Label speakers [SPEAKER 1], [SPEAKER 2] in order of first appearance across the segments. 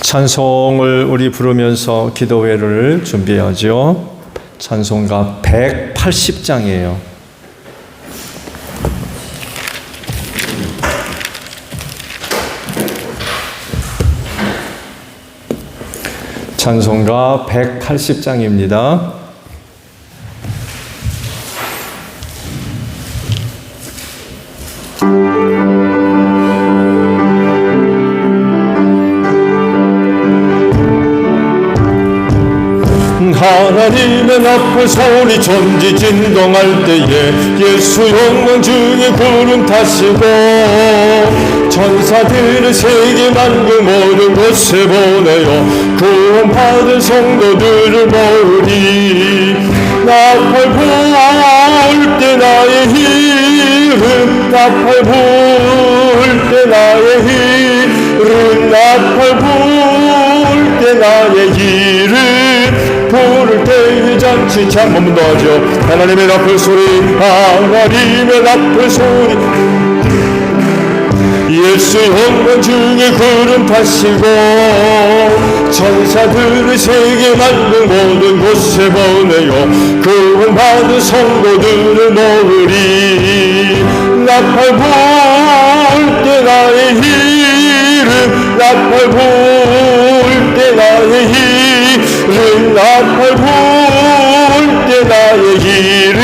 [SPEAKER 1] 찬송을 우리 부르면서 기도회를 준비하죠. 찬송가 180장이에요. 찬송가 180장입니다.
[SPEAKER 2] 하나님의 앞을 소리 전지진동할 때에 예수 영광 중에 구름 타시고 천사들을 세계 만국 모든 곳에 보내어 구원받은 성도들을 모으리. 나팔 불 때 나의 힘은 나팔 불 때 나의 힘은 나팔 불 때 나의 일은 부를 때의 잔치. 참 한 번 더 하죠. 하나님의 나팔 소리, 하나님의 나팔 소리. 예수 영광 중에 구름 타시고 천사들을 세계 만국 모든 곳에 보내어 구원받은 성도들을 모으리. 나팔 불 때 나의 이름, 나팔 불 때 나의 이름, 나팔 불 때 나의 이름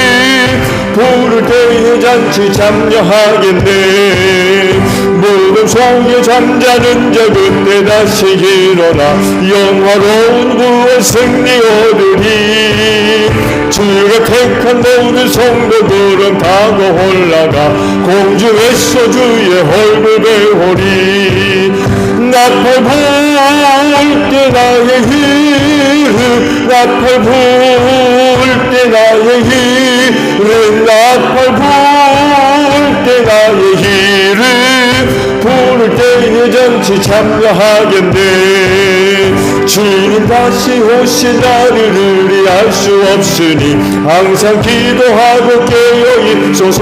[SPEAKER 2] 부를 때의 잔치 참여하겠네. 무덤 속에 잠자는 자 그때 다시 일어나 영화로운 구원 승리 얻으리. 주가 택한 모든 성도들은 타고 올라가 공중에서 주의 얼굴 배우리. 나팔 불 때 나의 힘, 나팔 불 때 나의 힘, 나팔 불 때 나의 힘 부를 때의 잔치 참여하겠네. 주님 다시 오신 날을 우리 알 수 없으니 항상 기도하고 깨어있소서.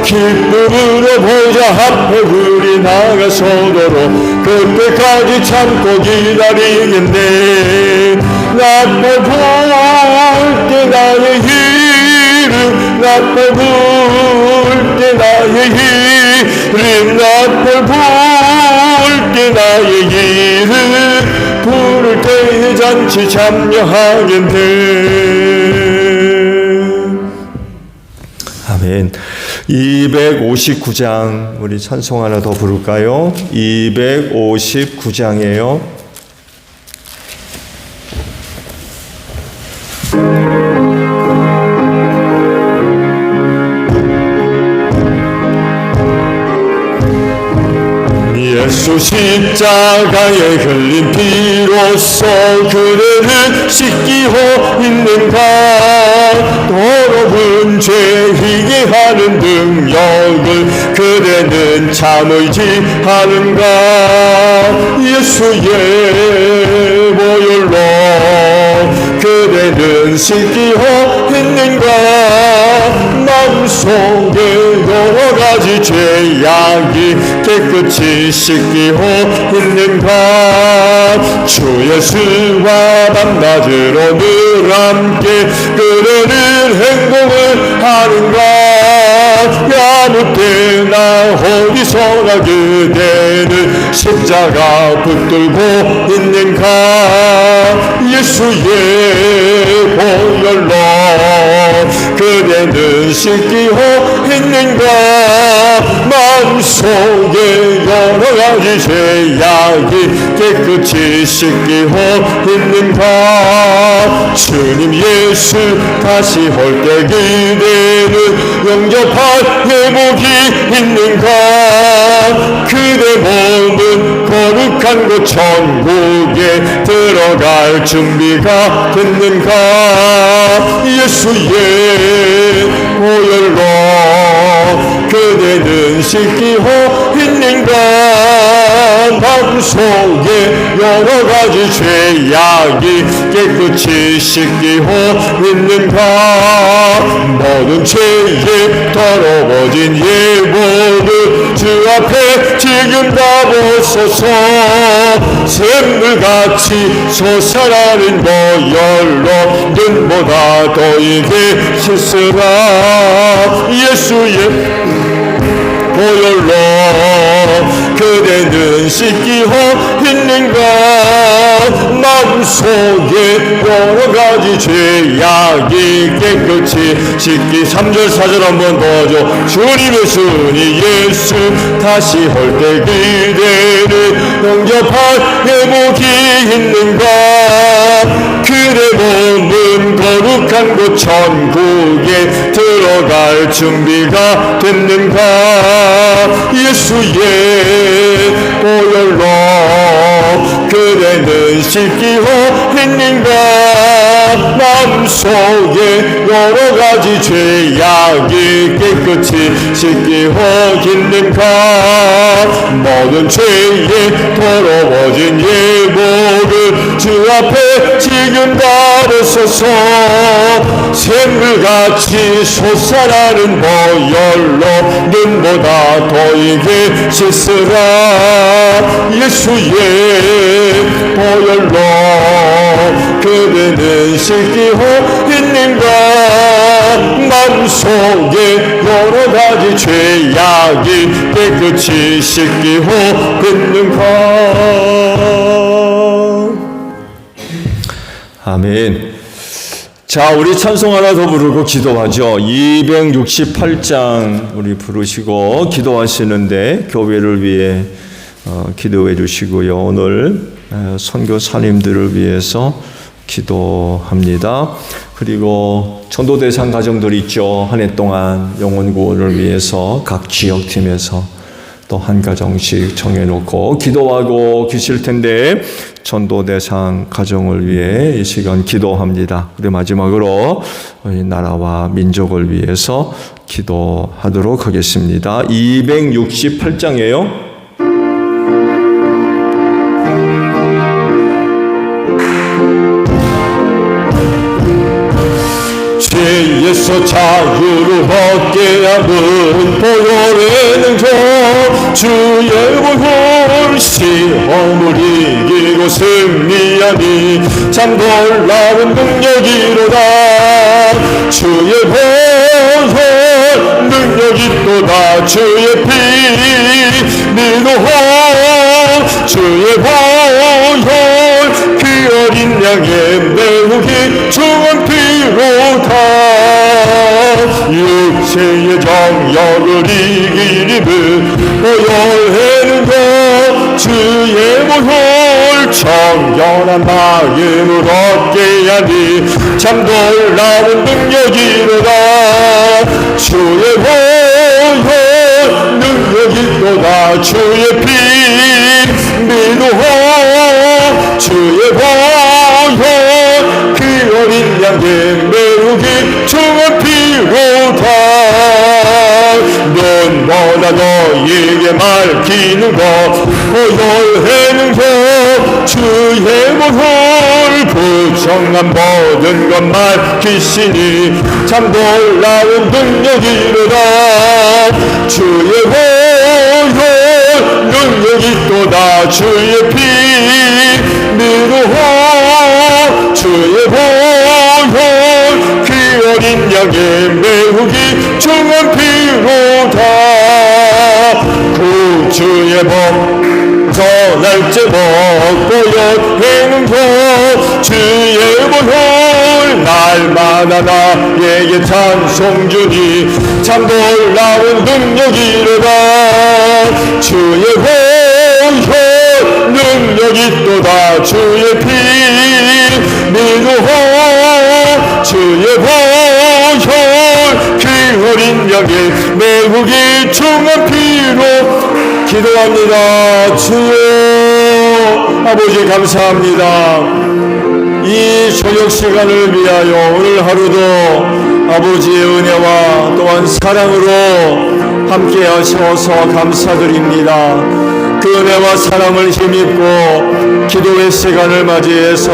[SPEAKER 2] 기쁨으로 보좌 앞에 우리 나가서도록 그때까지 참고 기다리겠네. 나팔 불 때 나의 이름, 나팔 불 때 나의 이름, 나팔 불 때 나의 이름 부를 때의 잔치 참여하겠네.
[SPEAKER 1] 아멘. 259장 우리 찬송 하나 더 부를까요? 259장이에요.
[SPEAKER 2] 예수 십자가에 흘린 피로써 그대를 씻기고 있는가. 더러운 죄 희게 하는 능력을 그대는 참 의지하는가. 예수의 보혈로 그대는 씻기고 있는가. 마음속에 여러 가지 죄악이 깨끗이 씻기고 있는가. 주 예수와 밤낮으로 늘 함께 그대는 행복을 하는가. 아무 때나 어디서 찬송하 그대는 십자가 붙들고 있는가 예수의 보혈로 그대는 씻기고 있는가 마음속에 여러가지 죄악이 깨끗이 씻기고 있는가 주님 예수 다시 올 때 그대는 영접할 회복이 있는가 그대 몸은 거룩한 곳 천국에 들어갈 준비가 됐는가 예수의 보혈로 그대는 씻기고 있는가 마음속에 여러가지 죄악이 깨끗이 씻기고 있는가 모든 죄에 더러워진 예복을 주 앞에 지금 다 벗어서 샘물같이 솟아나는 보혈로 눈보다 더 이게 씻으라 예수의 보혈로 그대는 씻기고 있는가 마음속에 여러가지 죄악이 깨끗이 씻기 3절 4절 한번 더줘 주님의 순이 예수 다시 올 때 그대는 영접할 회복이 있는가 그대 몸은 거룩한 곳 천국에 들어갈 준비가 됐는가 예수의 보혈로 그대는 씻기고 있는가 마음속에 여러가지 죄악이 깨끗이 씻기고 있는가 모든 죄에 더러워진 예복을 주 앞에 지금 다 벗어서 샘물같이 솟아나는 보혈로 눈보다 더 이게 씻으라 예수의 보혈로 그대는 씻기고 있는가 마음속에 여러가지 죄악이 깨끗이 씻기고 있는가
[SPEAKER 1] 아멘. 자, 우리 찬송 하나 더 부르고 기도하죠. 268장 우리 부르시고 기도하시는데 교회를 위해 기도해 주시고요. 오늘 선교사님들을 위해서 기도합니다. 그리고 전도대상 가정들 있죠. 한 해 동안 영혼 구원을 위해서 각 지역팀에서 또 한 가정씩 정해놓고 기도하고 계실 텐데 전도대상 가정을 위해 이 시간 기도합니다. 그리고 마지막으로 우리 나라와 민족을 위해서 기도하도록 하겠습니다. 268장이에요.
[SPEAKER 2] 죄에서 자유를 얻게 하는 보혈의 능력 주의 보혈 시험을 이기고 승리하니 참 놀라운 능력이로다 주의 보혈 능력이 또다 주의 피 믿어 주의 보혈 그 어린 양의 매우 귀중한 피로다 육체의 정욕을 이기리는 보혈하는 것 주의 보혈 정결한 마음을 얻게 하니 참 놀라운 능력이로다 주의 보혈 능력이 또다 주의 피 믿어 주의 보혈 그 어린 양의 매우 귀중한 피로다 눈보다 너에게 밝히는 것 보혈하는 것 주의 보혈 부정한 모든 것 밝히시니 참 놀라운 능력이로다 주의 보혈 능력이 또다 주의 피 믿어 주의 보혈 그 어린 양의 매우 귀중한 피로다 날째 먹고 여행은 것 주의 보혈 날마다 나에게 찬송 주니 참 놀라운 능력이로다 주의 보혈 능력이 또다 주의 피 믿으호 주의 보혈 그 어린 양의 매우 귀중한 피로 기도합니다. 주여 아버지 감사합니다. 이 저녁 시간을 위하여 오늘 하루도 아버지의 은혜와 또한 사랑으로 함께 하셔서 감사드립니다. 그 은혜와 사랑을 힘입고 기도의 시간을 맞이해서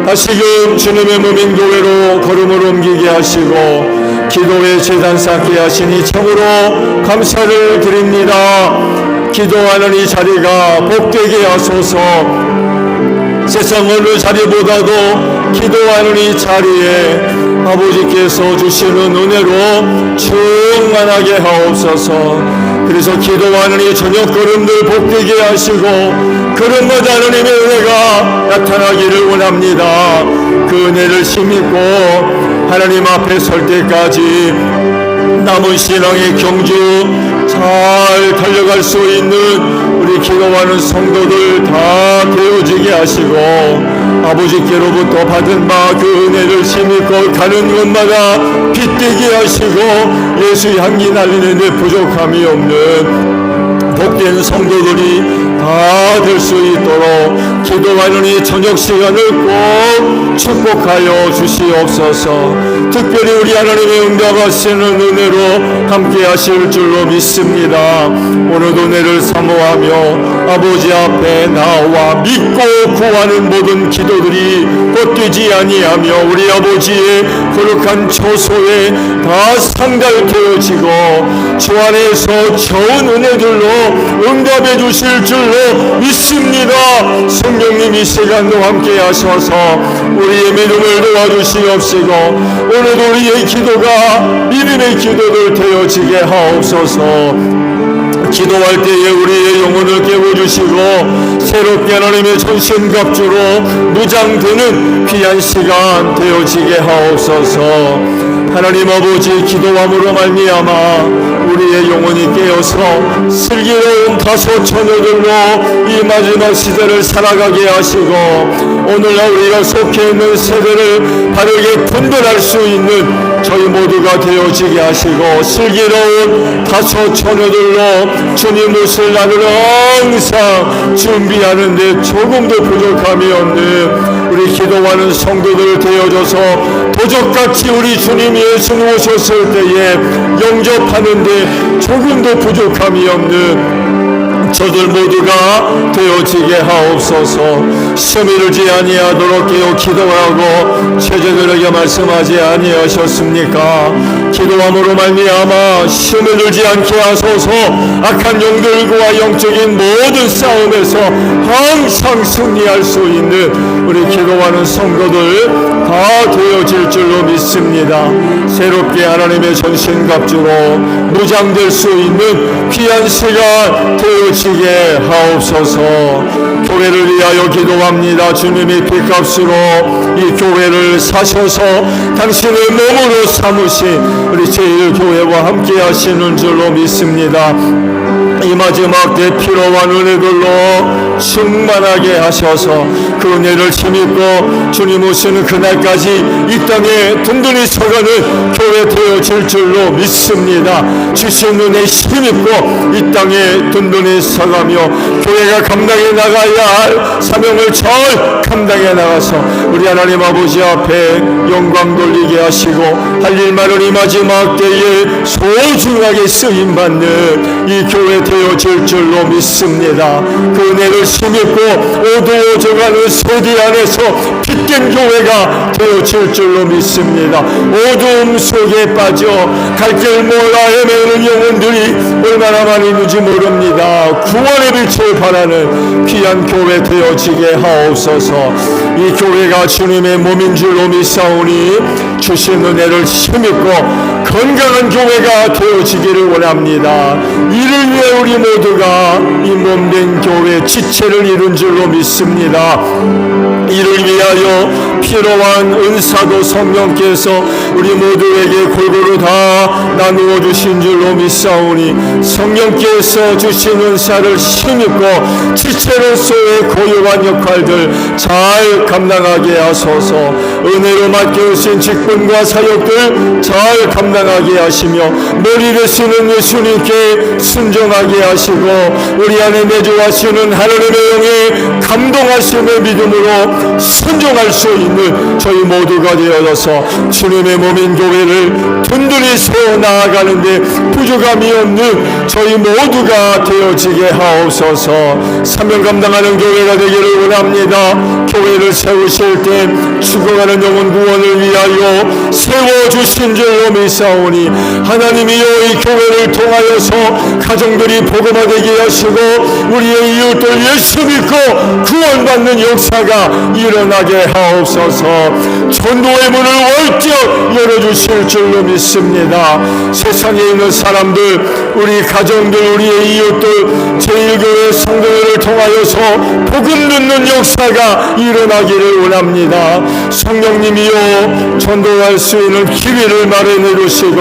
[SPEAKER 2] 다시금 주님의 몸인 교회로 걸음을 옮기게 하시고 기도의 재단 쌓게 하시니 참으로 감사를 드립니다. 기도하는 이 자리가 복되게 하소서. 세상 어느 자리보다도 기도하는 이 자리에 아버지께서 주시는 은혜로 충만하게 하옵소서. 그래서 기도하는 이 저녁 걸음들 복되게 하시고 걸음마다 하나님의 은혜가 나타나기를 원합니다. 그 은혜를 힘입고 하나님 앞에 설 때까지 남은 신앙의 경주 잘 달려갈 수 있는 우리 기도하는 성도들 다 되어지게 하시고 아버지께로부터 받은 바 그 은혜를 힘입고 가는 곳마다 빛되게 하시고 예수 향기 날리는데 부족함이 없는 복된 성도들이 다 될 수 있도록 기도하는 이 저녁 시간을 꼭 축복하여 주시옵소서. 특별히 우리 하나님의 응답하시는 은혜로 함께 하실 줄로 믿습니다. 오늘도 은혜를 사모하며 아버지 앞에 나와 믿고 구하는 모든 기도들이 헛되지 아니하며 우리 아버지의 거룩한 초소에 다 상달되어지고 주 안에서 좋은 은혜들로 응답해 주실 줄로 믿습니다. 성령님 이 시간도 함께 하셔서 우리의 믿음을 도와주시옵시고 오늘도 우리의 기도가 믿음의 기도들 되어지게 하옵소서. 기도할 때에 우리의 영혼을 깨워주시고 새롭게 하나님의 전신갑주로 무장되는 귀한 시간 되어지게 하옵소서. 하나님 아버지 기도함으로 말미암아 우리의 영혼이 깨어서 슬기로운 다소 처녀들로 이 마지막 시대를 살아가게 하시고 오늘날 우리가 속해 있는 세대를 바르게 분별할 수 있는 저희 모두가 되어지게 하시고 슬기로운 다소 처녀들로 주님 오실 날을 항상 준비하는데 조금도 부족함이 없는 우리 기도하는 성도들 되어져서 도적같이 우리 주님 예수 오셨을 때에 영접하는데 조금도 부족함이 없는 저들 모두가 되어지게 하옵소서. 시험이 들지 아니하도록 깨어 기도하고 체제들에게 말씀하지 아니하셨습니까? 기도함으로 말미암아 시험을 들지 않게 하소서. 악한 영들과 영적인 모든 싸움에서 항상 승리할 수 있는 우리 기도하는 성도들 다 되어질 줄로 믿습니다. 새롭게 하나님의 전신갑주로 무장될 수 있는 귀한 시간 되어지게 하옵소서. 교회를 위하여 기도합니다. 주님이 핏값으로 이 교회를 사셔서 당신의 몸으로 삼으신 우리 제1교회와 함께 하시는 줄로 믿습니다. 이 마지막 때 필요한 은혜들로 충만하게 하셔서 그 은혜를 힘입고 주님 오시는 그날까지 이 땅에 든든히 서가는 교회 되어질 줄로 믿습니다. 주신 은혜 힘입고 이 땅에 든든히 서가며 교회가 감당해 나가야 할 사명을 잘 감당해 나가서 우리 하나님 아버지 앞에 영광 돌리게 하시고 할 일만은 이 마지막 때에 소중하게 쓰임받는 이 교회 되어질 줄로 믿습니다. 그 은혜를 힘입고 어두워져가는 세대 안에서 빛된 교회가 되어질 줄로 믿습니다. 어두움 속에 빠져 갈 길 몰라 헤매는 영혼들이 얼마나 많이 있는지 모릅니다. 구원의 빛을 바라는 귀한 교회 되어지게 하옵소서. 이 교회가 주님의 몸인 줄로 믿사오니 주신 은혜를 힘입고 건강한 교회가 되어지기를 원합니다. 이를 위해 우리 모두가 이 몸된 교회 지체를 이룬 줄로 믿습니다. 이를 위하여 필요한 은사도 성령께서 우리 모두에게 골고루 다 나누어 주신 줄로 믿사오니 성령께서 주신 은사를 힘입고 지체로서의 고유한 역할들 잘 감당하게 하소서. 은혜로 맡겨주신 직분과 사역들 잘 감당하게 하시며 머리 되시는 예수님께 순종하게 하시고 우리 안에 내주하시는 하나님의 영에 감동하심의 믿음으로 순종할 수 있는 저희 모두가 되어서 주님의 몸인 교회를 든든히 세워 나아가는데 부족함이 없는 저희 모두가 되어지게 하옵소서. 사명 감당하는 교회가 되기를 원합니다. 교회를 세우실 때 죽어가는 영혼 구원을 위하여 세워주신 줄로 믿사오니 하나님이여 이 교회를 통하여서 가정들이 복음화되게 하시고 우리의 이웃들 예수 믿고 구원받는 역사가 일어나게 하옵소서. 전도의 문을 월적 열어주실 줄로 믿습니다. 세상에 있는 사람들, 우리 가정들, 우리의 이웃들, 제1교회 성도회를 통하여서 복음 듣는 역사가 일어나기를 원합니다. 성령님이여 전도할 수 있는 기회를 마련해 주시고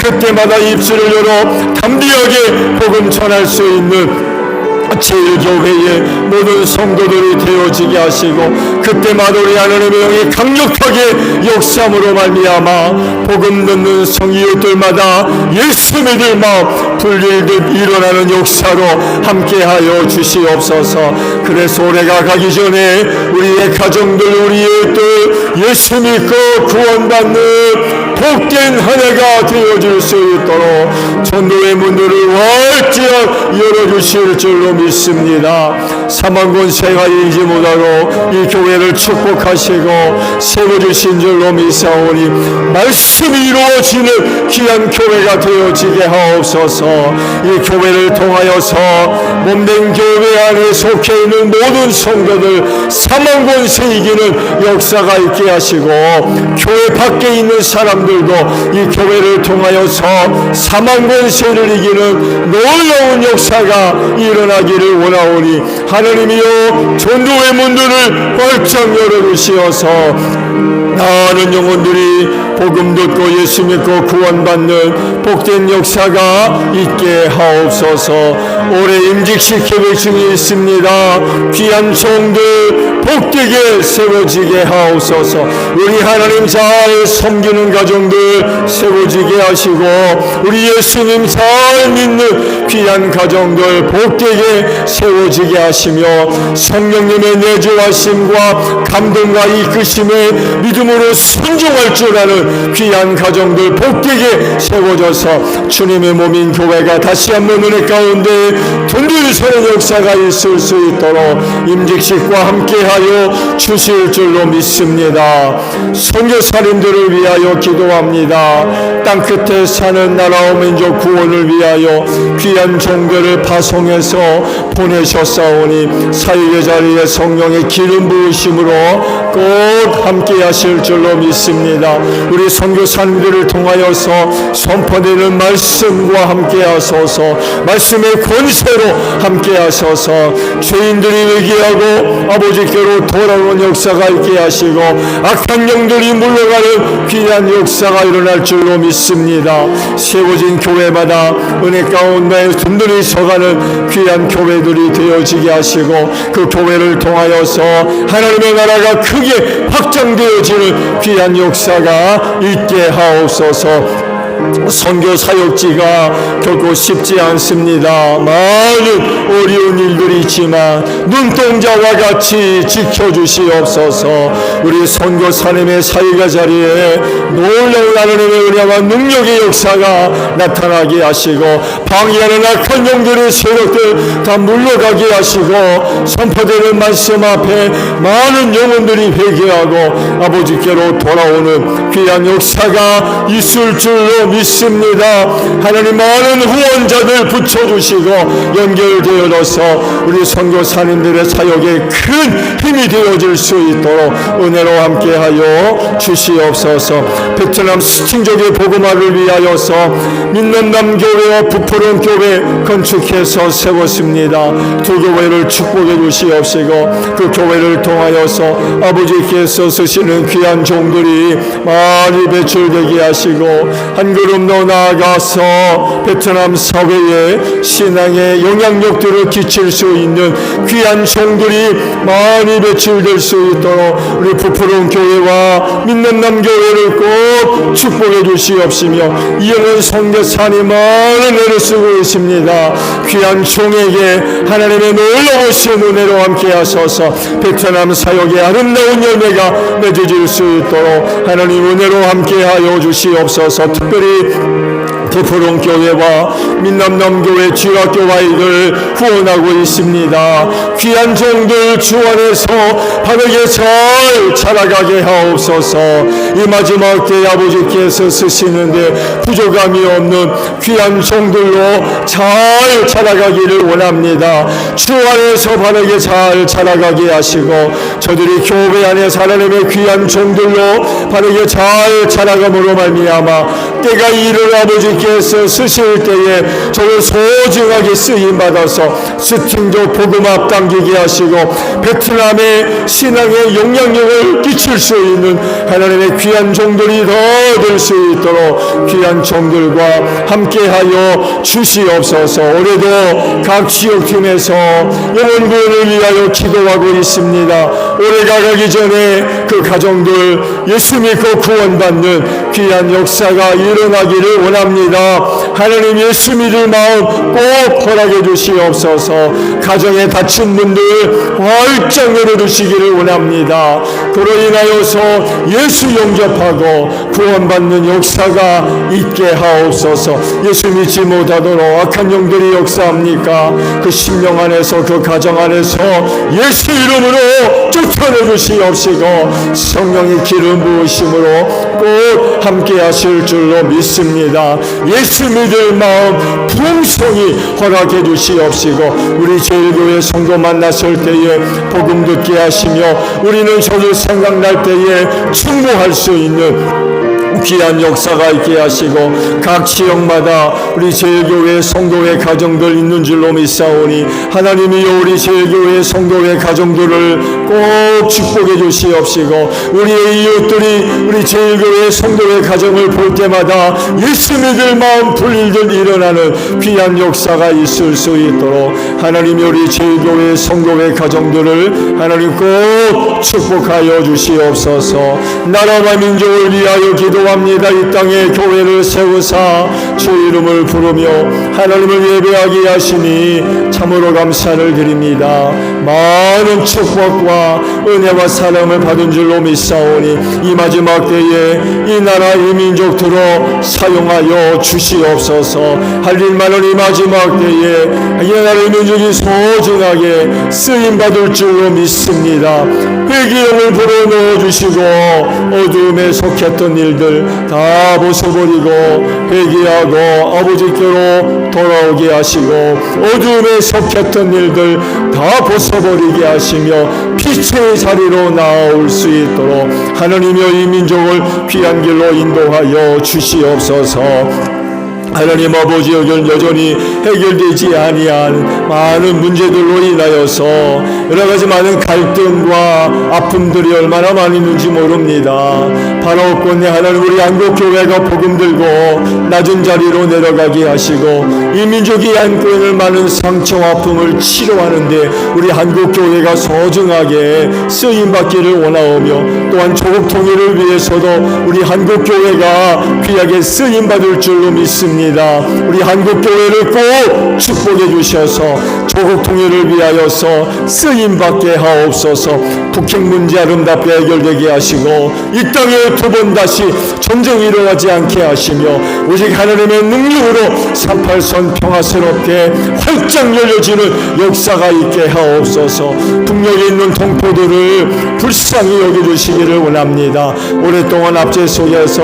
[SPEAKER 2] 그때마다 입술을 열어 담대하게 복음 전할 수 있는 제1교회의 모든 성도들이 되어지게 하시고 그때마다 우리 하나님의 영이 강력하게 역사함으로 말미암아 복음 듣는 성이웃들마다 예수 믿을 마음 불릴듯 일어나는 역사로 함께하여 주시옵소서. 그래서 올해가 가기 전에 우리의 가정들, 우리의 이웃들 예수 믿고 구원받는 복된 한 해가 되어질 수 있도록 전도의 문들을 활짝 열어주실 줄로 믿습니다. 사망권세가 이기지 못하고 이 교회를 축복하시고 세워주신 줄로 믿사오니 말씀이 이루어지는 귀한 교회가 되어지게 하옵소서. 이 교회를 통하여서 몸된 교회 안에 속해 있는 모든 성도들 사망권세 이기는 역사가 있게 하시고 교회 밖에 있는 사람들도 이 교회를 통하여서 사망권세를 이기는 놀라운 역사가 일어나기를 원하오니 하나님이여 전도의 문들을 활짝 열어주시어서 나는 영혼들이 복음 듣고 예수 믿고 구원받는 복된 역사가 있게 하옵소서. 올해 임직식 계획 중에 있습니다. 귀한 종들 복되게 세워지게 하옵소서. 우리 하나님 잘 섬기는 가정들 세워지게 하시고 우리 예수님 잘 믿는 귀한 가정들 복되게 세워지게 하시며 성령님의 내주하심과 감동과 이끄심에 믿음으로 순종할 줄 아는 귀한 가정들 복되게 세워져서 주님의 몸인 교회가 다시 한번 은혜 가운데 든든히 서는 역사가 있을 수 있도록 임직식과 함께하여 주실 줄로 믿습니다. 선교사님들을 위하여 기도합니다. 땅끝에 사는 나라와 민족 구원을 위하여 귀한 종들을 파송해서 보내셨사오니 사역의 자리에 성령의 기름 부으심으로 꼭 함께 하실 줄로 믿습니다. 우리 선교사님들을 통하여서 선포되는 말씀과 함께 하소서. 말씀의 권세로 함께 하셔서 죄인들이 회개하고 아버지께로 돌아오는 역사가 있게 하시고 악한 영들이 물러가는 귀한 역사가 일어날 줄로 믿습니다. 세워진 교회마다 은혜 가운데 든든히 서가는 귀한 교회들이 되어지게 하시고 그 교회를 통하여서 하나님의 나라가 크게 확장되어지는 귀한 역사가 있게 하옵소서. 선교 사역지가 결코 쉽지 않습니다. 많은 어려운 일들이 있지만 눈동자와 같이 지켜주시옵소서. 우리 선교사님의 사역의 자리에 놀라운 하나님의 은혜와 능력의 역사가 나타나게 하시고 방해하는 악한 영들의 세력들 다 물러가게 하시고 선포되는 말씀 앞에 많은 영혼들이 회개하고 아버지께로 돌아오는 귀한 역사가 있을 줄로 믿습니다. 하나님 많은 후원자들 붙여주시고 연결되어서 우리 선교사님들의 사역에 큰 힘이 되어질 수 있도록 은혜로 함께하여 주시옵소서. 베트남 스팅족의 복음화를 위하여서 민남교회와 부푸른 교회 건축해서 세웠습니다. 두 교회를 축복해 주시옵시고 그 교회를 통하여서 아버지께서 쓰시는 귀한 종들이 많이 배출되게 하시고 한 걸음 더 나아가서 베트남 사회에 신앙의 영향력들을 끼칠 수 있는 귀한 종들이 많이 배출될 수 있도록 우리 부푸른 교회와 민남남 교회를 꼭 축복해 주시옵시며 이영은 성대사님 많은 은혜를 쓰고 있습니다. 귀한 종에게 하나님의 놀라우신 은혜로 함께 하소서. 베트남 사역의 아름다운 열매가 맺어질 수 있도록 하나님 은혜로 함께하여 주시옵소서. 특별히 부푸른 교회와 민남남교회 지역교회를 후원하고 있습니다. 귀한 종들 주 안에서 바르게 잘 자라가게 하옵소서. 이 마지막 때에 아버지께서 쓰시는데 부족함이 없는 귀한 종들로 잘 자라가기를 원합니다. 주 안에서 바르게 잘 자라가게 하시고 저들이 교회 안에서 하나님의 귀한 종들로 바르게 잘 자라감으로 말미암아 때가 이를 아버지께서 쓰실 때에 저를 소중하게 쓰임받아서 스팅도 복음 앞당기게 하시고 베트남의 신앙의 영향력을 끼칠 수 있는 하나님의 귀한 종들이 더 될 수 있도록 귀한 종들과 함께하여 주시옵소서. 올해도 각 지역팀에서 영혼 구원을 위하여 기도하고 있습니다. 올해가 가기 전에 그 가정들 예수 믿고 구원받는 귀한 역사가 일어나기를 원합니다. 하나님 예수 믿을 마음 꼭 허락해 주시옵소서. 가정에 다친 분들 활짝 열어주시기를 원합니다. 그로 인하여서 예수 영접하고 구원받는 역사가 있게 하옵소서. 예수 믿지 못하도록 악한 영들이 역사합니까? 그 심령 안에서 그 가정 안에서 예수 이름으로 쫓아내 주시옵시고 성령의 기름 부으심으로 꼭 함께 하실 줄로 믿습니다. 예수 믿을 마음 풍성히 허락해 주시옵시고 우리 제일교회 성도 만났을 때에 복음 듣게 하시며 우리는 저를 생각날 때에 충고할 수 있는 귀한 역사가 있게 하시고 각 지역마다 우리 제일교회 성도의 가정들 있는 줄로 믿사오니 하나님이여 우리 제일교회 성도의 가정들을 꼭 축복해 주시옵시고 우리의 이웃들이 우리 제일교회 성도의 가정을 볼 때마다 예수 믿을 마음 불일들 일어나는 귀한 역사가 있을 수 있도록 하나님이 우리 제일교회 성도의 가정들을 하나님 꼭 축복하여 주시옵소서. 나라와 민족을 위하여 기도합니다. 이 땅에 교회를 세우사 주 이름을 부르며 하나님을 예배하게 하시니 참으로 감사를 드립니다. 많은 축복과 은혜와 사랑을 받은 줄로 믿사오니 이 마지막 때에 이 나라 이 민족들로 사용하여 주시옵소서. 할 일 많은 이 마지막 때에 이 나라 이 민족이 소중하게 쓰임받을 줄로 믿습니다. 회개형을 불어넣어 주시고 어둠에 속했던 일들 다 벗어버리고 회개하고 아버지께로 돌아오게 하시고 어둠에 속했던 일들 다 벗어버리게 하시며 빛의 자리로 나올 수 있도록 하나님여 이 민족을 귀한 길로 인도하여 주시옵소서. 하나님 아버지 여전히 해결되지 아니한 많은 문제들로 인하여서 여러 가지 많은 갈등과 아픔들이 얼마나 많이 있는지 모릅니다. 바라옵건대 하나님 우리 한국교회가 복음 들고 낮은 자리로 내려가게 하시고 이 민족이 안고 있는 많은 상처와 아픔을 치료하는데 우리 한국교회가 소중하게 쓰임받기를 원하오며 또한 조국 통일을 위해서도 우리 한국교회가 귀하게 쓰임받을 줄로 믿습니다. 원합니다. 우리 한국교회를 꼭 축복해 주셔서 조국 통일을 위하여서 쓰임받게 하옵소서. 북핵 문제 아름답게 해결되게 하시고 이 땅에 두 번 다시 전쟁이 일어나지 않게 하시며 오직 하나님의 능력으로 38선 평화스럽게 활짝 열려지는 역사가 있게 하옵소서. 북녘에 있는 동포들을 불쌍히 여겨주시기를 원합니다. 오랫동안 압제 속에서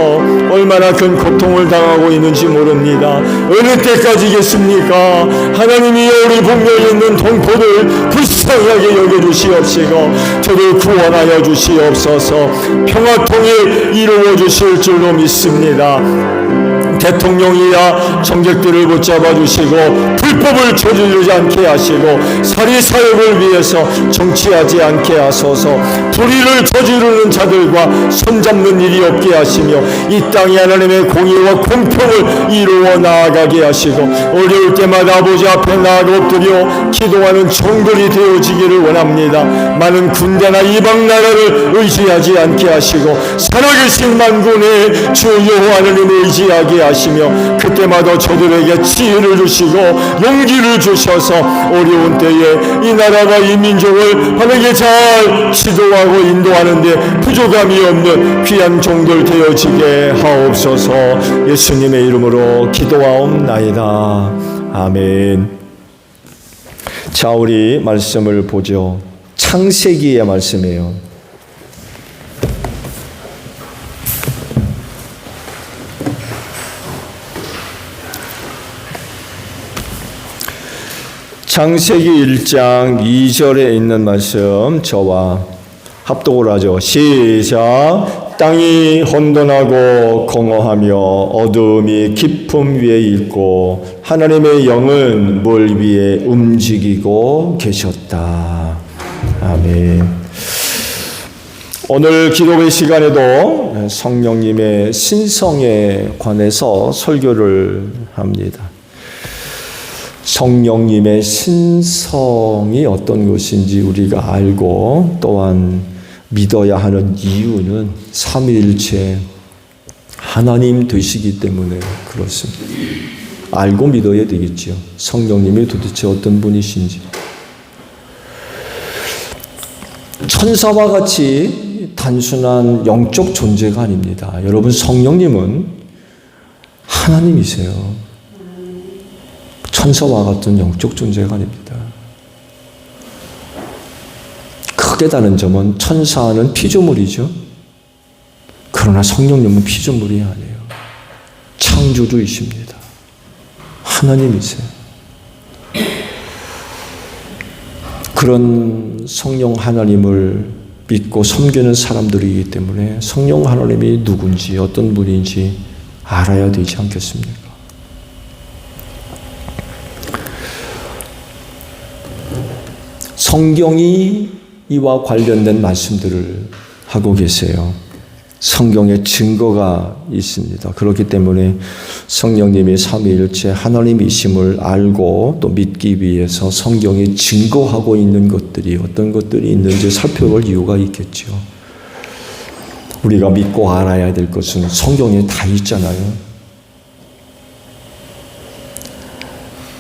[SPEAKER 2] 얼마나 큰 고통을 당하고 있는지 모릅니다. 어느 때까지겠습니까? 하나님이 우리 북녘에 있는 동포들 불쌍하게 여겨주시옵시고 저들 구원하여 주시옵소서. 평화통일 이루어 주실 줄로 믿습니다. 대통령이야 정객들을 붙잡아 주시고 불법을 저지르지 않게 하시고 사리사욕을 위해서 정치하지 않게 하소서. 불의를 저지르는 자들과 손잡는 일이 없게 하시며 이 땅에 하나님의 공의와 공평을 이루어 나아가게 하시고 어려울 때마다 아버지 앞에 나아가 엎드려 기도하는 종들이 되어지기를 원합니다. 많은 군대나 이방 나라를 의지하지 않게 하시고 살아계신 만군의 주 여호와 하나님을 의지하게 하시며 그때마다 저들에게 지혜를 주시고 용기를 주셔서 어려운 때에 이 나라가 이 민족을 하나님께 잘 지도하고 인도하는데 부족함이 없는 귀한 종들 되어지게 하옵소서. 예수님의 이름으로 기도하옵나이다. 아멘. 자, 우리 말씀을 보죠. 창세기의 말씀이에요. 창세기 1장 2절에 있는 말씀 저와 합독을 하죠. 시작. 땅이 혼돈하고 공허하며 어두움이 깊음 위에 있고 하나님의 영은 물 위에 움직이고 계셨다. 아멘. 오늘 기도회 시간에도 성령님의 신성에 관해서 설교를 합니다. 성령님의 신성이 어떤 것인지 우리가 알고 또한 믿어야 하는 이유는 삼위일체 하나님 되시기 때문에 그렇습니다. 알고 믿어야 되겠죠. 성령님이 도대체 어떤 분이신지. 천사와 같이 단순한 영적 존재가 아닙니다. 여러분, 성령님은 하나님이세요. 천사와 같은 영적 존재가 아닙니다. 크게 다른 점은 천사는 피조물이죠. 그러나 성령님은 피조물이 아니에요. 창조주이십니다. 하나님이세요. 그런 성령 하나님을 믿고 섬기는 사람들이기 때문에 성령 하나님이 누군지 어떤 분인지 알아야 되지 않겠습니까? 성경이 이와 관련된 말씀들을 하고 계세요. 성경에 증거가 있습니다. 그렇기 때문에 성령님이 삼위일체 하나님이심을 알고 또 믿기 위해서 성경이 증거하고 있는 것들이 어떤 것들이 있는지 살펴볼 이유가 있겠죠. 우리가 믿고 알아야 될 것은 성경에 다 있잖아요.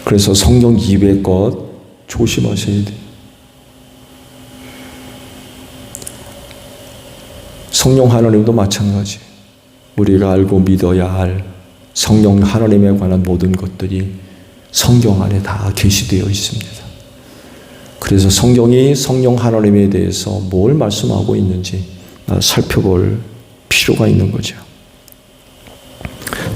[SPEAKER 2] 그래서 성경 이외의 것 조심하셔야 돼요. 성령 하나님도 마찬가지. 우리가 알고 믿어야 할 성령 하나님에 관한 모든 것들이 성경 안에 다 계시되어 있습니다. 그래서 성경이 성령 하나님에 대해서 뭘 말씀하고 있는지 살펴볼 필요가 있는 거죠.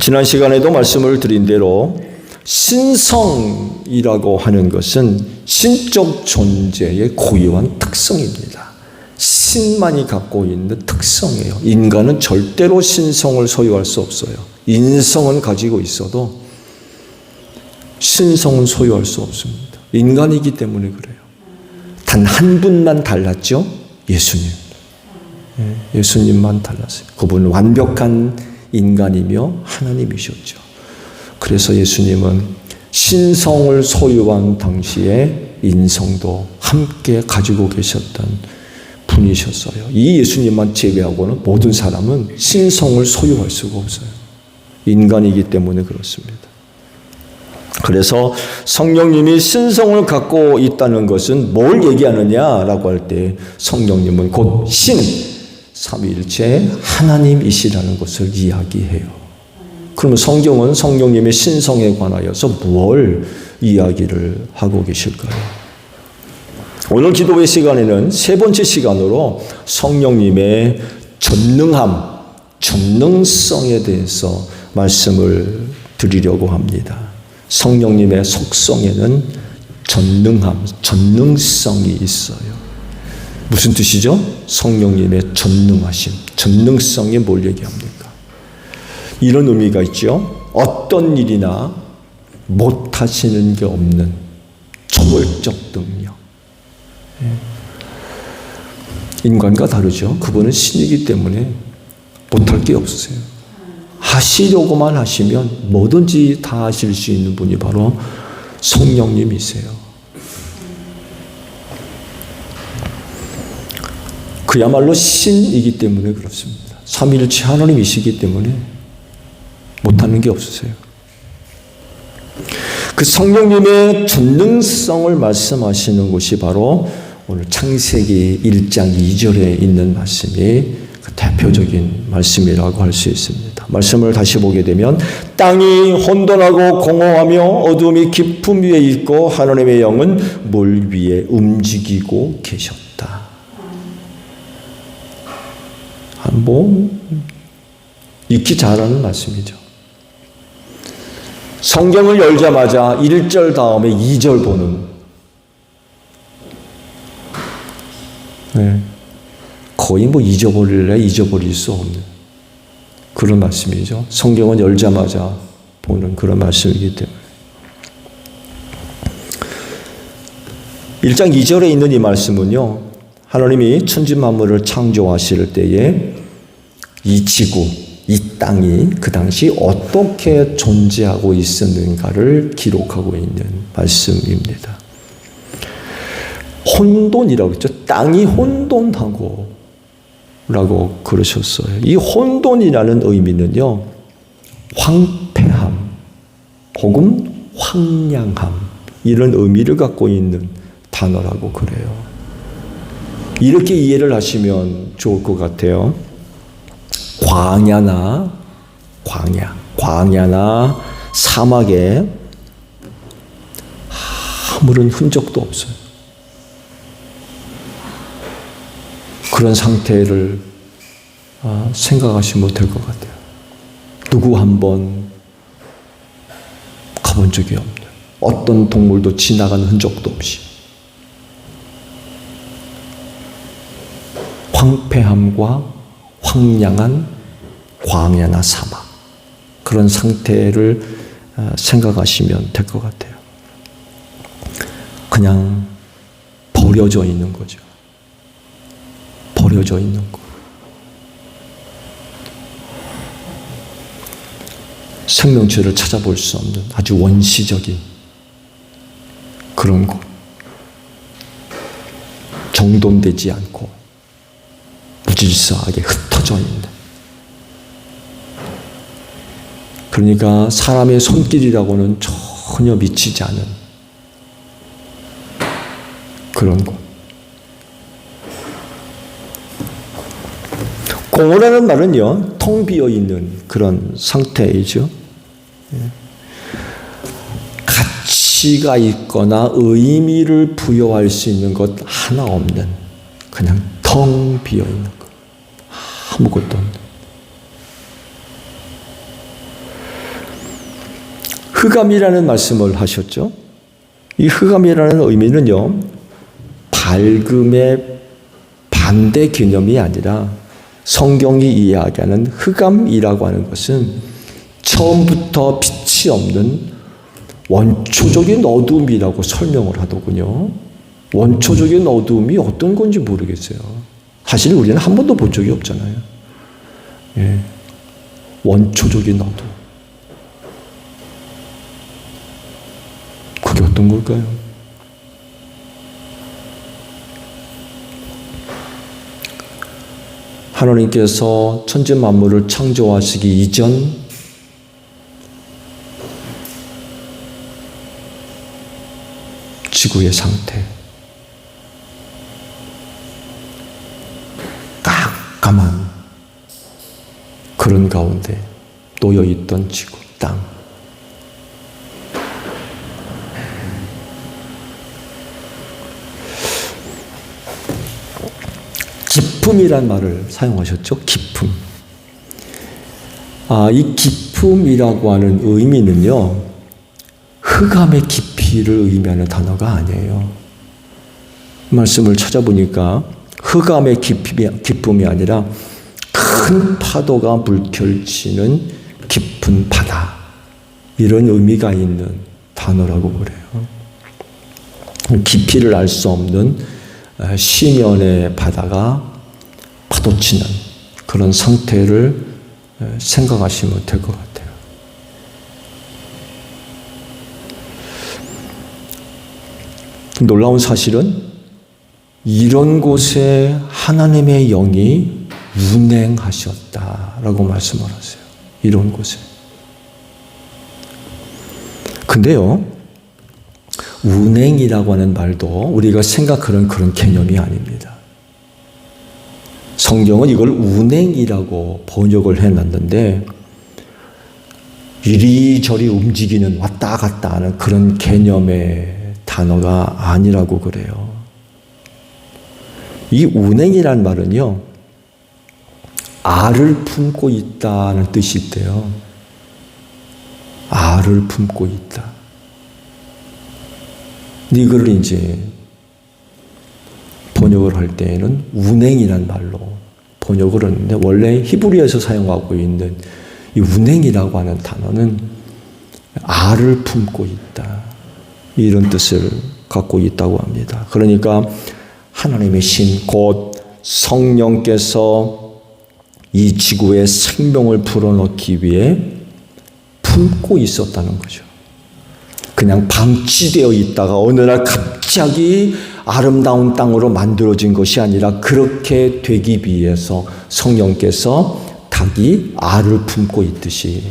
[SPEAKER 2] 지난 시간에도 말씀을 드린 대로 신성이라고 하는 것은 신적 존재의 고유한 특성입니다. 신만이 갖고 있는 특성이에요. 인간은 절대로 신성을 소유할 수 없어요. 인성은 가지고 있어도 신성은 소유할 수 없습니다. 인간이기 때문에 그래요. 단 한 분만 달랐죠? 예수님. 예수님만 달랐어요. 그분은 완벽한 인간이며 하나님이셨죠. 그래서 예수님은 신성을 소유한 당시에 인성도 함께 가지고 계셨던 분이셨어요. 이 예수님만 제외하고는 모든 사람은 신성을 소유할 수가 없어요. 인간이기 때문에 그렇습니다. 그래서 성령님이 신성을 갖고 있다는 것은 뭘 얘기하느냐라고 할 때 성령님은 곧 신, 삼위일체 하나님이시라는 것을 이야기해요. 그러면 성경은 성령님의 신성에 관하여서 무엇을 이야기를 하고 계실까요? 오늘 기도회 시간에는 세 번째 시간으로 성령님의 전능함, 전능성에 대해서 말씀을 드리려고 합니다. 성령님의 속성에는 전능함, 전능성이 있어요. 무슨 뜻이죠? 성령님의 전능하심, 전능성이 뭘 얘기합니까? 이런 의미가 있죠. 어떤 일이나 못하시는 게 없는 초월적 능력. 인간과 다르죠. 그분은 신이기 때문에 못할 게 없으세요. 하시려고만 하시면 뭐든지 다 하실 수 있는 분이 바로 성령님이세요. 그야말로 신이기 때문에 그렇습니다. 삼위일체 하나님이시기 때문에 못하는 게 없으세요. 그 성령님의 전능성을 말씀하시는 곳이 바로 오늘 창세기 1장 2절에 있는 말씀이 그 대표적인 말씀이라고 할 수 있습니다. 말씀을 다시 보게 되면 땅이 혼돈하고 공허하며 어둠이 깊음 위에 있고 하나님의 영은 물 위에 움직이고 계셨다. 익히 잘하는 말씀이죠. 성경을 열자마자 1절 다음에 2절 보는 거의 잊어버릴 수 없는 그런 말씀이죠. 성경은 열자마자 보는 그런 말씀이기 때문에 1장 2절에 있는 이 말씀은요, 하나님이 천지 만물을 창조하실 때에 이 지구, 이 땅이 그 당시 어떻게 존재하고 있었는가를 기록하고 있는 말씀입니다. 혼돈이라고 했죠. 땅이 혼돈하고 라고 그러셨어요. 이 혼돈이라는 의미는요, 황폐함 혹은 황량함 이런 의미를 갖고 있는 단어라고 그래요. 이렇게 이해를 하시면 좋을 것 같아요. 광야나 사막에 아무런 흔적도 없어요. 그런 상태를 생각하시면 될 것 같아요. 누구 한번 가본 적이 없는, 어떤 동물도 지나가는 흔적도 없이 황폐함과 황량한 광야나 사막, 그런 상태를 생각하시면 될 것 같아요. 그냥 버려져 있는 거죠. 버려져 있는 거. 생명체를 찾아볼 수 없는 아주 원시적인 그런 거. 정돈되지 않고 무질서하게 흩어져 있는. 그러니까 사람의 손길이라고는 전혀 미치지 않은 그런 것. 공허라는 말은요, 텅 비어 있는 그런 상태이죠. 가치가 있거나 의미를 부여할 수 있는 것 하나 없는, 그냥 텅 비어 있는 것. 아무것도 없는. 흑암이라는 말씀을 하셨죠. 이 흑암이라는 의미는요, 밝음의 반대 개념이 아니라 성경이 이야기하는 흑암이라고 하는 것은 처음부터 빛이 없는 원초적인 어둠이라고 설명을 하더군요. 원초적인 어둠이 어떤 건지 모르겠어요. 사실 우리는 한 번도 본 적이 없잖아요. 원초적인 어둠. 그게 어떤 걸까요? 하나님께서 천지 만물을 창조하시기 이전
[SPEAKER 1] 지구의 상태. 깜깜한 그런 가운데 놓여있던 지구, 땅. 기품이란 말을 사용하셨죠? 기품. 이 기품이라고 하는 의미는요, 흑암의 깊이를 의미하는 단어가 아니에요. 말씀을 찾아보니까 흑암의 기쁨이 아니라 큰 파도가 물결치는 깊은 바다, 이런 의미가 있는 단어라고 그래요. 깊이를 알 수 없는 심연의 바다가 파도치는 그런 상태를 생각하시면 될 것 같아요. 놀라운 사실은 이런 곳에 하나님의 영이 운행하셨다라고 말씀을 하세요. 이런 곳에. 근데요, 운행이라고 하는 말도 우리가 생각하는 그런 개념이 아닙니다. 성경은 이걸 운행이라고 번역을 해놨는데, 이리저리 움직이는, 왔다 갔다 하는 그런 개념의 단어가 아니라고 그래요. 이 운행이란 말은요, 알을 품고 있다는 뜻이 있대요. 알을 품고 있다. 근데 이걸 이제 번역을 할 때에는 운행이란 말로 번역을 하는데, 원래 히브리어에서 사용하고 있는 이 운행이라고 하는 단어는 알을 품고 있다, 이런 뜻을 갖고 있다고 합니다. 그러니까 하나님의 신, 곧 성령께서 이 지구에 생명을 불어넣기 위해 품고 있었다는 거죠. 그냥 방치되어 있다가 어느 날 갑자기 아름다운 땅으로 만들어진 것이 아니라, 그렇게 되기 위해서 성령께서 닭이 알을 품고 있듯이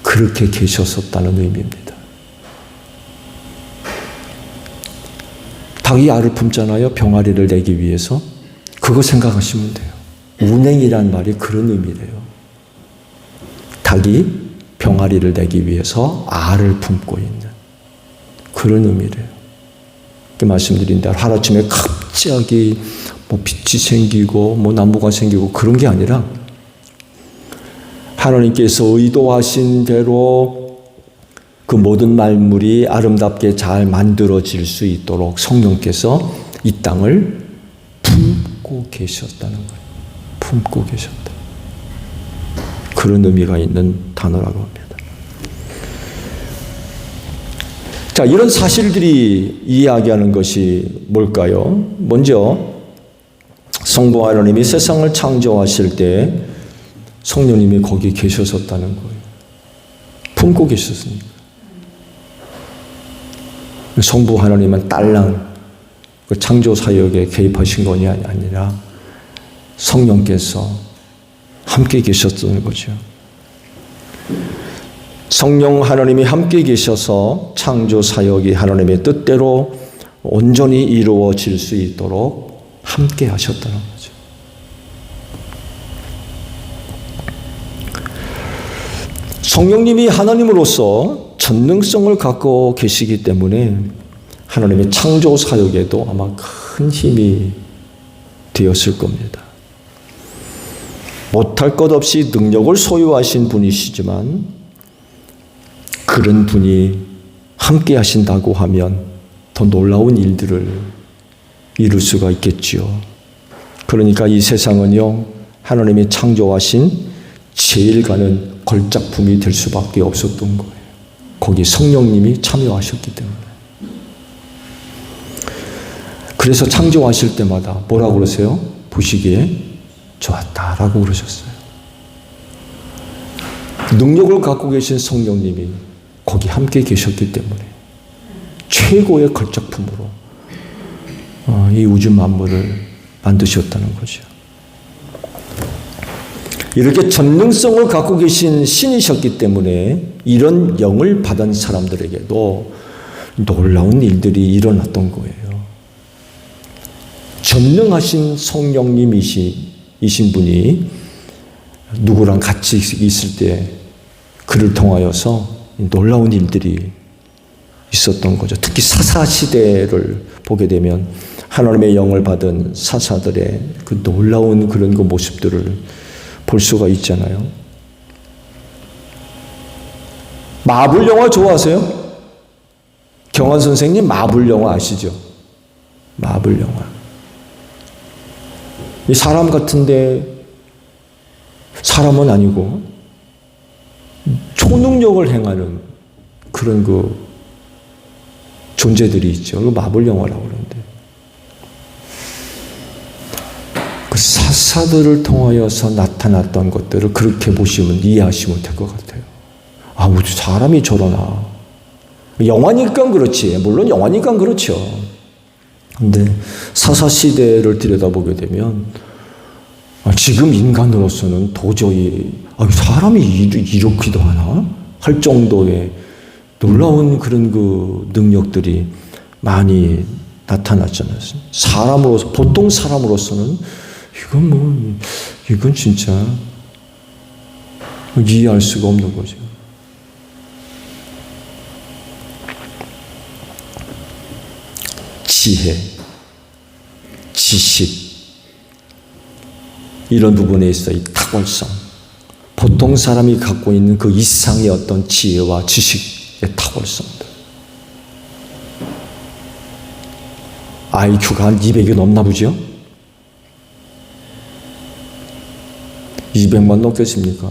[SPEAKER 1] 그렇게 계셨었다는 의미입니다. 닭이 알을 품잖아요. 병아리를 내기 위해서. 그거 생각하시면 돼요. 운행이란 말이 그런 의미래요. 닭이 병아리를 내기 위해서 알을 품고 있는 그런 의미래요. 말씀드린 대로 하루아침에 갑자기 빛이 생기고 나무가 생기고 그런 게 아니라, 하나님께서 의도하신 대로 그 모든 만물이 아름답게 잘 만들어질 수 있도록 성령께서 이 땅을 품고 계셨다는 거예요. 품고 계셨다. 그런 의미가 있는 단어라고 합니다. 자, 이런 사실들이 이야기하는 것이 뭘까요? 먼저 성부 하나님이 세상을 창조하실 때 성령님이 거기 계셨었다는 거예요. 품고 계셨으니까. 성부 하나님은 딸랑 그 창조 사역에 개입하신 것이 아니라 성령께서 함께 계셨다는 거죠. 성령 하나님이 함께 계셔서 창조 사역이 하나님의 뜻대로 온전히 이루어질 수 있도록 함께 하셨다는 거죠. 성령님이 하나님으로서 전능성을 갖고 계시기 때문에 하나님의 창조 사역에도 아마 큰 힘이 되었을 겁니다. 못할 것 없이 능력을 소유하신 분이시지만, 그런 분이 함께 하신다고 하면 더 놀라운 일들을 이룰 수가 있겠지요. 그러니까 이 세상은요, 하나님이 창조하신 제일 가는 걸작품이 될 수밖에 없었던 거예요. 거기 성령님이 참여하셨기 때문에. 그래서 창조하실 때마다 뭐라고 그러세요? 보시기에 좋았다라고 그러셨어요. 능력을 갖고 계신 성령님이 거기 함께 계셨기 때문에 최고의 걸작품으로 이 우주 만물을 만드셨다는 거죠. 이렇게 전능성을 갖고 계신 신이셨기 때문에 이런 영을 받은 사람들에게도 놀라운 일들이 일어났던 거예요. 전능하신 성령님이신 분이 누구랑 같이 있을 때 그를 통하여서 놀라운 일들이 있었던 거죠. 특히 사사시대를 보게 되면 하나님의 영을 받은 사사들의 그 놀라운 그런 그 모습들을 볼 수가 있잖아요. 마블 영화 좋아하세요? 경환 선생님 마블 영화 아시죠? 마블 영화. 이 사람 같은데 사람은 아니고 초능력을 행하는 그런 그 존재들이 있죠. 그 마블 영화라고 그러는데 그 사사들을 통하여서 나타났던 것들을 그렇게 보시면 이해하시면 될 것 같아요. 아, 사람이 저러나. 영화니까 그렇지. 물론 영화니까 그렇죠. 근데 사사시대를 들여다보게 되면 지금 인간으로서는 도저히 사람이 이렇게도 하나? 할 정도의 놀라운 그런 그 능력들이 많이 나타났잖아요. 사람으로서, 보통 사람으로서는 이건 진짜 이해할 수가 없는 거죠. 지혜, 지식, 이런 부분에 있어 이 탁월성, 보통 사람이 갖고 있는 그 이상의 어떤 지혜와 지식의 탁월성들. IQ가 한 200이 넘나 보죠? 200만 넘겠습니까?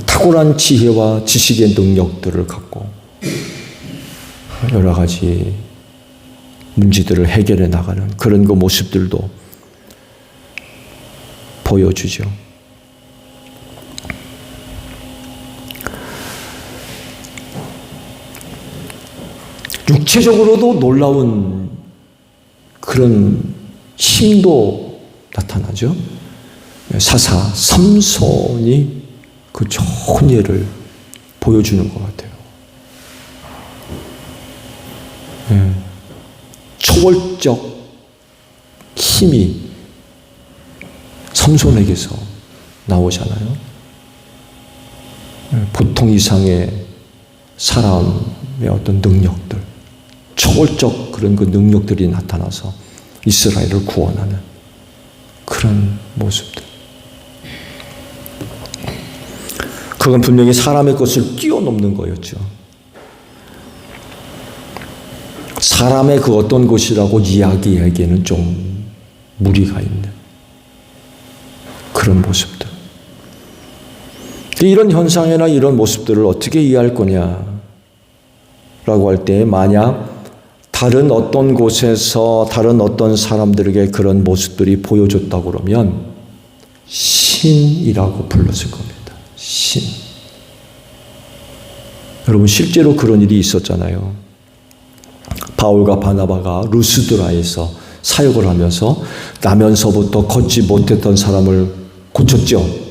[SPEAKER 1] 탁월한 지혜와 지식의 능력들을 갖고 여러 가지 문제들을 해결해 나가는 그런 그 모습들도 보여주죠. 육체적으로도 놀라운 그런 힘도 나타나죠. 사사 삼손이 그 좋은 예를 보여주는 것 같아요. 초월적 힘이 삼손에게서 나오잖아요. 보통 이상의 사람의 어떤 능력들, 초월적 그런 그 능력들이 나타나서 이스라엘을 구원하는 그런 모습들. 그건 분명히 사람의 것을 뛰어넘는 거였죠. 사람의 그 어떤 것이라고 이야기하기에는 좀 무리가 있는 그런 모습들. 이런 현상이나 이런 모습들을 어떻게 이해할 거냐라고 할 때, 만약 다른 어떤 곳에서 다른 어떤 사람들에게 그런 모습들이 보여줬다고 그러면 신이라고 불렀을 겁니다. 신. 여러분, 실제로 그런 일이 있었잖아요. 바울과 바나바가 루스드라에서 사역을 하면서 나면서부터 걷지 못했던 사람을 고쳤죠.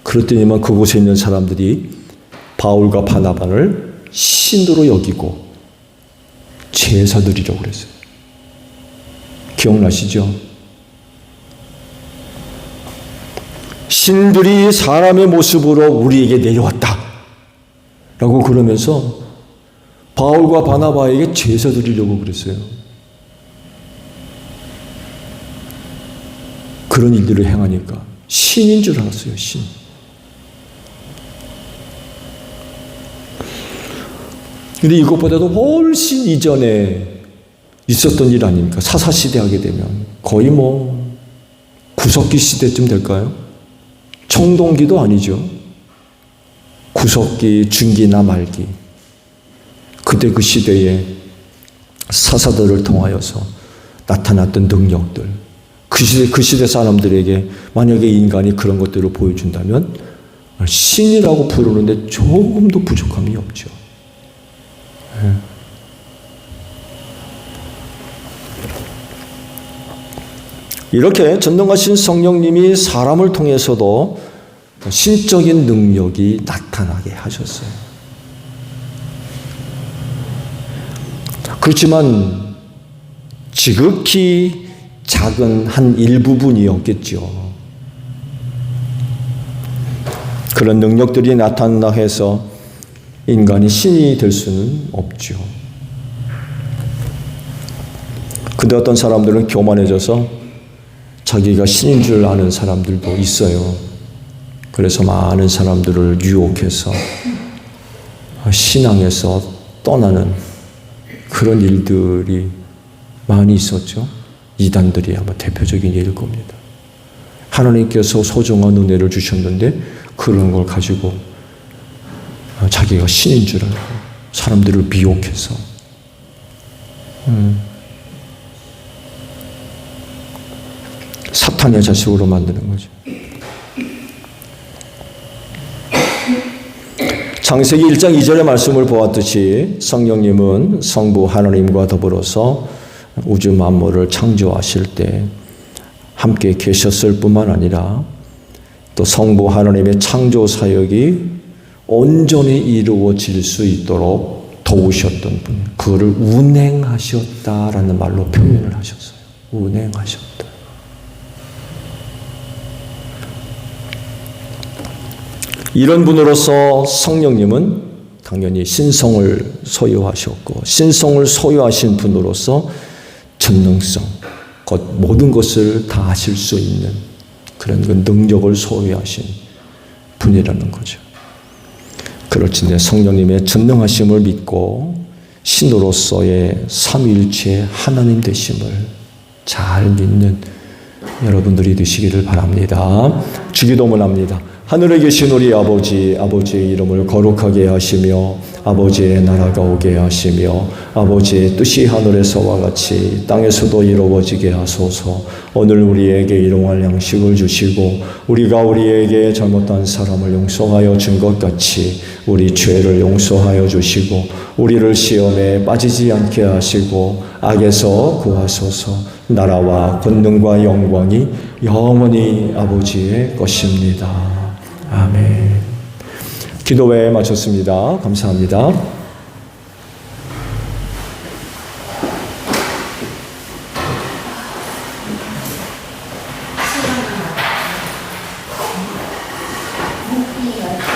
[SPEAKER 1] 그랬더니만 그곳에 있는 사람들이 바울과 바나바를 신으로 여기고 제사 드리려고 그랬어요. 기억나시죠? 신들이 사람의 모습으로 우리에게 내려왔다 라고 그러면서 바울과 바나바에게 제사 드리려고 그랬어요. 그런 일들을 행하니까 신인 줄 알았어요. 신. 근데 이것보다도 훨씬 이전에 있었던 일 아닙니까? 사사시대 하게 되면 거의 뭐 구석기 시대쯤 될까요? 청동기도 아니죠. 구석기, 중기나 말기. 그때 그 시대에 사사들을 통하여서 나타났던 능력들, 그 시대 사람들에게 만약에 인간이 그런 것들을 보여준다면 신이라고 부르는데 조금도 부족함이 없죠. 이렇게 전능하신 성령님이 사람을 통해서도 신적인 능력이 나타나게 하셨어요. 그렇지만 지극히 작은 한 일부분이었겠죠. 그런 능력들이 나타난다 해서 인간이 신이 될 수는 없죠. 근데 어떤 사람들은 교만해져서 자기가 신인 줄 아는 사람들도 있어요. 그래서 많은 사람들을 유혹해서 신앙에서 떠나는 그런 일들이 많이 있었죠. 이단들이 아마 대표적인 예일 겁니다. 하나님께서 소중한 은혜를 주셨는데 그런 걸 가지고 자기가 신인 줄 알고 사람들을 미혹해서 사탄의 자식으로 만드는 거죠. 창세기 1장 2절의 말씀을 보았듯이 성령님은 성부 하나님과 더불어서 우주 만물을 창조하실 때 함께 계셨을 뿐만 아니라 또 성부 하나님의 창조 사역이 온전히 이루어질 수 있도록 도우셨던 분, 그거를 운행하셨다라는 말로 표현을 하셨어요. 운행하셨다. 이런 분으로서 성령님은 당연히 신성을 소유하셨고, 신성을 소유하신 분으로서 전능성, 곧 모든 것을 다 하실 수 있는 그런 그 능력을 소유하신 분이라는 거죠. 그렇지, 성령님의 전능하심을 믿고 신으로서의 삼위일체 하나님 되심을 잘 믿는 여러분들이 되시기를 바랍니다. 주기도문 합니다. 하늘에 계신 우리 아버지, 아버지의 이름을 거룩하게 하시며 아버지의 나라가 오게 하시며 아버지의 뜻이 하늘에서와 같이 땅에서도 이루어지게 하소서. 오늘 우리에게 일용할 양식을 주시고 우리가 우리에게 잘못한 사람을 용서하여 준 것 같이 우리 죄를 용서하여 주시고 우리를 시험에 빠지지 않게 하시고 악에서 구하소서. 나라와 권능과 영광이 영원히 아버지의 것입니다. 아멘. 기도회 마쳤습니다. 감사합니다.
[SPEAKER 3] 묵비